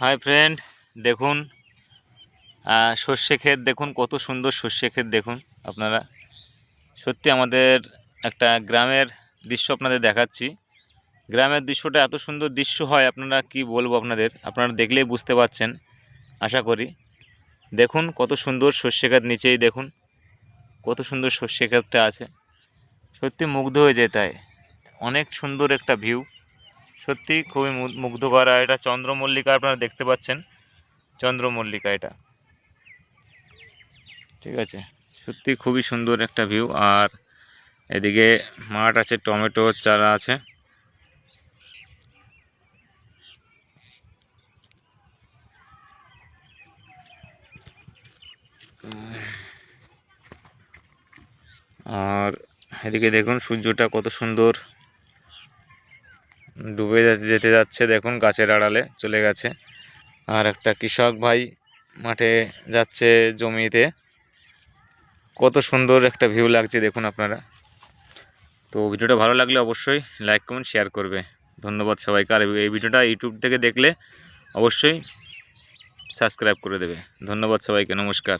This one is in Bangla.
হাই ফ্রেন্ড, দেখুন সর্ষে ক্ষেত দেখুন, কত সুন্দর সর্ষে ক্ষেত দেখুন আপনারা। সত্যি আমাদের একটা গ্রামের দৃশ্য আপনাদের দেখাচ্ছি। গ্রামের দৃশ্যটা এত সুন্দর দৃশ্য হয়, আপনারা কি বলবো আপনারা দেখলেই বুঝতে পারছেন আশা করি। দেখুন কত সুন্দর সর্ষে ক্ষেত, নিচেই দেখুন কত সুন্দর সর্ষে ক্ষেতটা আছে। সত্যি মুগ্ধ হয়ে যেতে হয়, অনেক সুন্দর একটা ভিউ। সত্যি খুবই মুগ্ধ করা। এটা চন্দ্রমল্লিকা, আপনারা দেখতে পাচ্ছেন চন্দ্রমল্লিকা এটা, ঠিক আছে। সত্যি খুবই সুন্দর একটা ভিউ। আর এদিকে মাঠ আছে, টমেটোর চারা আছে। আর এদিকে দেখুন সূর্যটা কত সুন্দর ডুবে যেতে যাচ্ছে, দেখুন গাছের আড়ালে চলে গেছে। আর একটা কৃষক ভাই মাঠে যাচ্ছে জমিতে, কত সুন্দর একটা ভিউ লাগছে দেখুন আপনারা। তো ভিডিওটা ভালো লাগলে অবশ্যই লাইক কমেন্ট শেয়ার করবে। ধন্যবাদ সবাইকে। আর এই ভিডিওটা ইউটিউব থেকে দেখলে অবশ্যই সাবস্ক্রাইব করে দেবে। ধন্যবাদ সবাইকে, নমস্কার।